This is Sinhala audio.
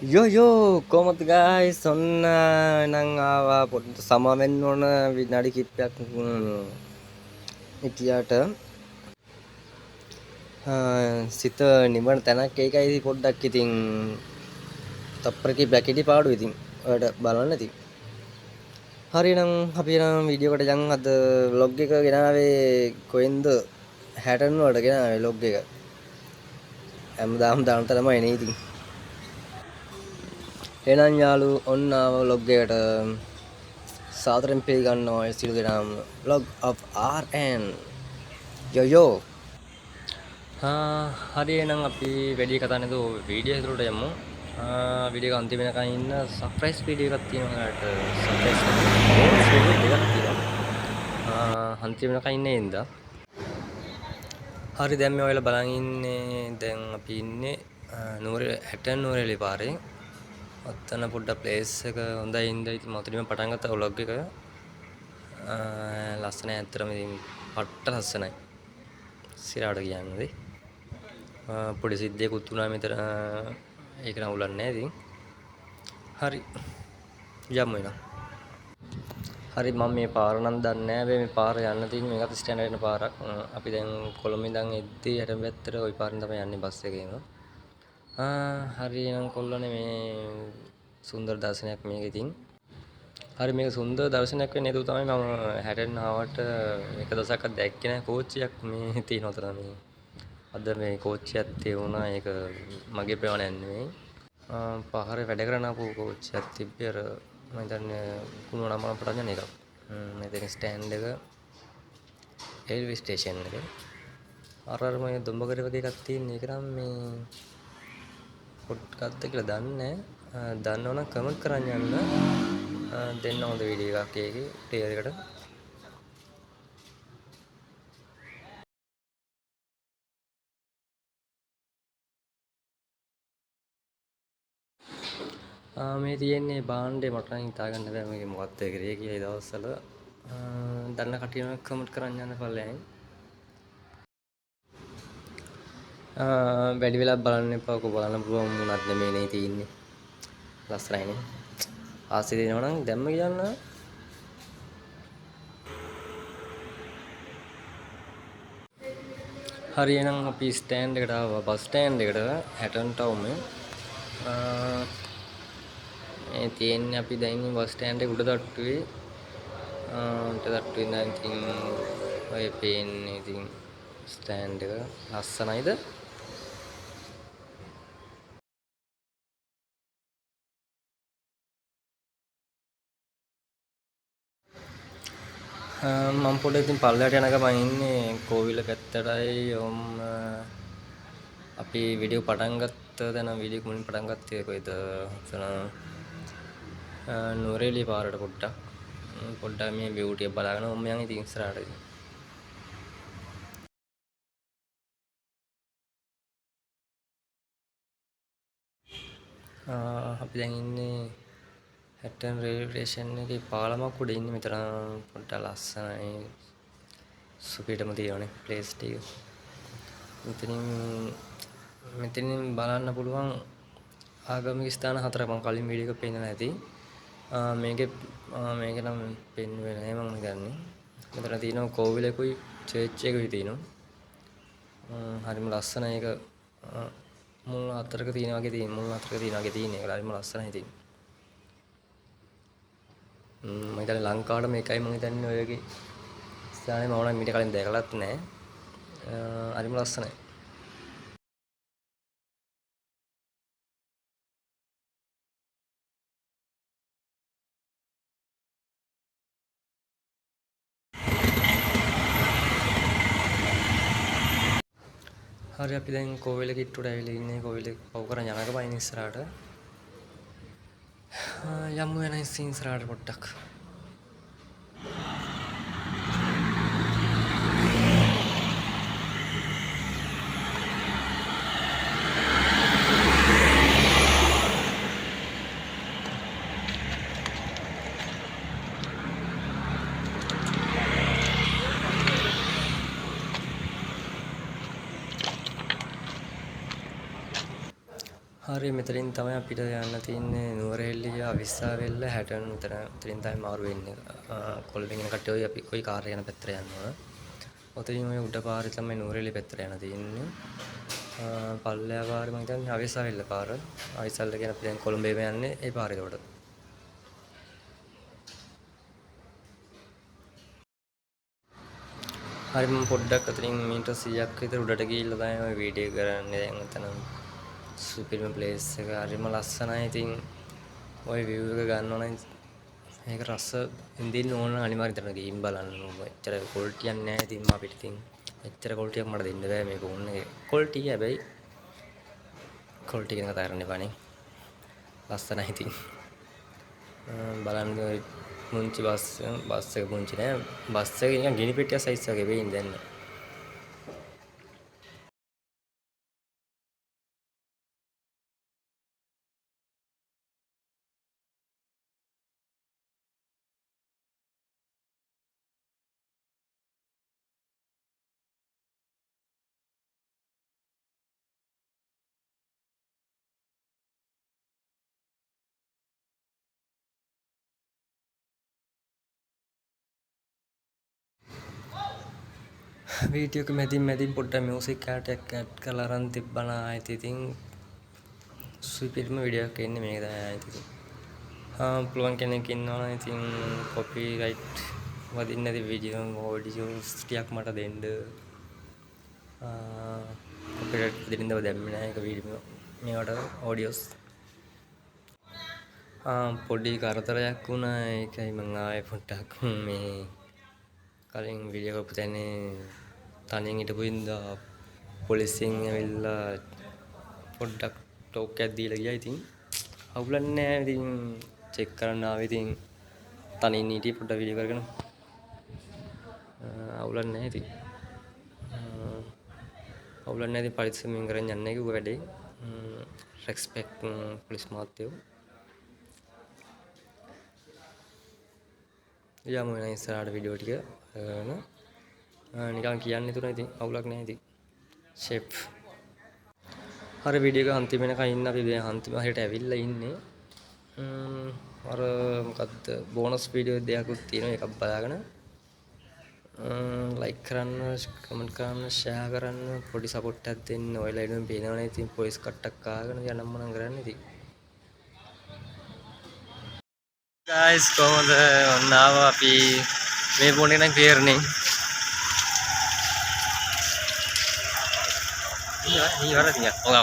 යෝ කොහොමද ගයිස් ඔන්න නම් ආවා පොඩ්ඩ සම වෙන්න ඕන විනාඩි කිහිපයක් හිටියට සිත නිවන තැනක් ඒකයි පොඩ්ඩක් ඉතින් තප්පර කිහිපයක් හිටි පාඩු ඉතින් ඔයාලට බලන්න ඉතින් හරිනම් අපි නම් වීඩියෝ එකට යන් අද vlog එක ගෙනාවේ කොහෙන්ද හැටන් වලට ගෙනාවේ vlog එක හැමදාම දාන තමයි නේ ඉතින් එහෙනම් යාළු ඔන්න ආව vlog එකට සාදරයෙන් පිළිගන්නවා සියලු දෙනාම vlog of RN යෝ හරි එහෙනම් අපි වැඩි කතා නැතුව වීඩියෝ ඇතුළට යමු වීඩියෝ එක අන්තිම වෙනකන් ඉන්න සර්ප්‍රයිස් වීඩියෝ එකක් තියෙනවා ඔයාලට සර්ප්‍රයිස් වීඩියෝ දෙකක් තියෙනවා අන්තිම වෙනකන් ඉන්නේ ඉඳ හරි දැන් මේ ඔයාලා බලන් ඉන්නේ දැන් අපි ඉන්නේ නුවරඑළ හැටන් නුවරඑළ පාරේ ඔතන පොඩ්ඩක් ප්ලේස් එක හොඳයි ඉඳලා ඉතින් මතුලින්ම පටන් ගත්තා vlog එක ලස්සනයි ඇත්තටම ඉතින් පට්ට ලස්සනයි සිරාට කියන්නේ පොඩි සිද්ධියකුත් වුණා මෙතන ඒක නම් උලන්නේ නැහැ ඉතින් හරි යමු එනවා හරි මම මේ පාර නම් දන්නේ නැහැ මේ පාර යන්න තියෙන්නේ මේකත් ස්ටෑන්ඩඩ් වෙන පාරක් අපි දැන් කොළඹ ඉඳන් එද්දී හැටම පැත්තට ওই පාරෙන් තමයි යන්නේ බස් එකේම හරි එහෙනම් කොල්ලනේ මේ සුන්දර දර්ශනයක් මේක ඉතින් හරි මේක සුන්දර දර්ශනයක් වෙන්නේ නේද තමයි මම හැටෙන් ආවට එක දවසක්වත් දැක්කේ නැහැ කෝච්චියක් මේ තියෙන උතන මේ අද මේ කෝච්චියක් තියුණා ඒක මගේ ප්‍රේමණයක් නෙමෙයි පහරේ වැඩ කරන ආපු කෝච්චියක් තිබ්බේ අර මම හිතන්නේ කුණු නම පටන් යන එකක් මෙතන ස්ටෑන්ඩ් එක රේල්වේ ස්ටේෂන් එක අර මම දොඹගර වගේ එකක් තියෙන එක නම් මේ පොඩ්කාස්ට් කියලා දන්නේ නැහැ දන්නවනම් කමෙන්ට් කරන්න යන්න දෙන්න හොඳ වීඩියෝ එකක් ඒකේ ට්‍රේලර් එකට මේ තියෙන්නේ බාණ්ඩේ මට නම් හිතා ගන්න බෑ මේකේ මොකක්ද කරේ කියලා ඒ දවස්වල දන්න කටියම කමෙන්ට් කරන්න යන්න පල්ලෙන් වැඩි වෙලා බලන්න එපා ඔක බලන්න පුළුවන් මොනක් නෙමෙයි නේ තියෙන්නේ ලස්සනයිනේ ආසෙ දෙනවා නම් දැම්ම කියන්න හරි එහෙනම් අපි ස්ටෑන්ඩ් එකට ආවා බස් ස්ටෑන්ඩ් එකට හැටන් ටවුමේ මේ තියෙන්නේ අපි දැන් ඉන්නේ බස් ස්ටෑන්ඩ් එකේ උඩ තට්ටුවේ උඩ තට්ටුවේ ඉඳන් ඉතින් ඔය පේන්නේ ඉතින් ස්ටෑන්ඩ් එක ලස්සනයිද මම පොඩ්ඩක් ඉතින් පල්ලෙහාට යන ගමන් ඉන්නේ කෝවිල පැත්තටයි අපි වීඩියෝ පටන් ගත්ත දැන් වීඩියෝ මුලින් පටන් ගත්තේ කොයිද නුවරඑළිය පාරට පොඩ්ඩක් මේ බියුටි එක බලාගෙන ඔන්න යන් ඉතින් ඉස්සරහට අපි දැන් ඉන්නේ හැටන් රේල්වේ ස්ටේෂන් එකේ පාලමක් උඩ ඉන්නේ මෙතන පොඩ්ඩක් ලස්සනයි සුපිරිටම තියෙනනේ ප්ලේස් ටික මෙතනින් බලන්න පුළුවන් ආගමික ස්ථාන හතරක් මම කලින් වීඩියෝ එකක පෙන්නලා ඇති මේක නම් පෙන්වුවේ නැහැ මම හිතන්නේ මෙතන තියෙනවා කෝවිලකුයි චර්ච් එකකුයි තියෙනවා හරිම ලස්සනයි ඒක මුල් හතරක තියෙන වගේ තියෙන ඒක හරිම ලස්සනයි ඉතින් මම හිතන්නේ ලංකාවට මේකයි මම හිතන්නේ ඔය වගේ ස්ථානේ මම නම් මීට කලින් දැකලත් නැහැ හරිම ලස්සනයි හරි අපි දැන් කෝවිල කිට්ටුවට ඇවිල්ලා ඉන්නේ කෝවිල පව් කරන් යනක බයින් ඉස්සරහට යමු එන ඉස්සරහට පොඩ්ඩක් හරි මෙතනින් තමයි අපිට යන්න තියෙන්නේ නුවරඑළිය අවිස්සාවේල්ල 60 මෙතන. එතනින් තමයි මාරු වෙන්නේ. කොළඹින් එන කට්ටිය අපි ওই කාර් යන පැත්තට යන්න ඕන. ඔතනින් ඔය උඩ පාරේ තමයි නුවරඑළිය පැත්තට යන්න තියෙන්නේ. පල්ලෙහා පාරේ මම හිතන්නේ අවිස්සාවේල්ල පාර. අවිස්සාවේල්ල කියන අපි දැන් කොළඹේම යන්නේ ඒ පාරේ උඩට. හරි මම පොඩ්ඩක් අතනින් මීටර් 100ක් විතර උඩට ගිහිල්ලා තමයි ඔය වීඩියෝ කරන්නේ. දැන් එතන සුපිරිම ප්ලේස් එක හරිම ලස්සනයි. ඉතින් ඔය view එක ගන්න ඕන මේක රස විඳින්න ඕන නම් අනිවාර්යෙන් එතන ගිහින් බලන්න ඕන. එච්චර ක්වොලිටියක් නැහැ. ඉතින් අපිට ඉතින් එච්චර ක්වොලිටියක් මට දෙන්න බෑ මේක ඕනේ. ක්වොලිටි හැබැයි ක්වොලිටි ගැන කතා කරන්න එපානේ. ලස්සනයි ඉතින්. බලන්න මුංචි බස් එක පුංචි නෑ. බස් එක නිකන් ගිනි පෙට්ටියක් සයිස් වගේ වෙයින් දැන්. වීඩියෝ එක මැදින් පොඩ්ඩක් මියුසික් එකක් ඇඩ් කරලා අරන් තිබ්බනා ආයෙත් ඉතින් සුපිරිම වීඩියෝ එකක් එන්නේ මේක තමයි ආයෙත් ඉතින්. පුළුවන් කෙනෙක් ඉන්නවා නම් ඉතින් කොපිරයිට් වදින්න නැති ඔඩියෝස් ටිකක් මට දෙන්න. කොපිරයිට් දෙන්න බෑ දැම්මේ නැහැ ඒක වීඩියෝ මේවට ඔඩියෝස්. පොඩි කරදරයක් වුණා ඒකයි මම ආයෙ පොඩ්ඩක් මේ කලින් වීඩියෝ කරපු තැනේ තනියෙන් හිටපු ඉඳලා පොලිසියෙන් ඇවිල්ලා පොඩ්ඩක් ටෝක් එකක් දීලා ගියා. ඉතින් අවුලක් නැහැ. ඉතින් චෙක් කරන්න ආවේ ඉතින් තනියෙන් හිටියේ පොඩ්ඩක් වීඩියෝ කරගෙන. අවුලක් නැහැ ඉතින්. අවුලක් නැහැ ඉතින් පරිස්සමෙන් කරන් යන්නේ කිව්ව වැඩේ. රෙස්පෙක්ට් පොලිස් මාත්‍යෝ. යමු වෙන ඉස්සරහට වීඩියෝ ටික නිකන් කියන්නේ තුන ඉතින් අවුලක් නැහැ ඉතින්. ෂේප්. හරි වීඩියෝ එක අන්තිම වෙනකන් ඉන්න අපි දැන් අන්තිම හරියට ඇවිල්ලා ඉන්නේ. අර මොකද්ද බෝනස් වීඩියෝ දෙකකුත් තියෙනවා ඒකක් බලාගෙන ලයික් කරන්න, කමෙන්ට් කරන්න, ෂෙයා කරන්න, පොඩි සපෝට් එකක් දෙන්න. ඔයලා එළුවෙන් පේනවනේ ඉතින් පොලිස් කට්ටක් ආගෙන යනම් මනම් කරන්නේ ඉතින්. guys කොහොමද ඔන්න ආවා අපි මේ ෆෝන් එක නම් ක්ලියර් නේ. ini warna tinggal. Oh,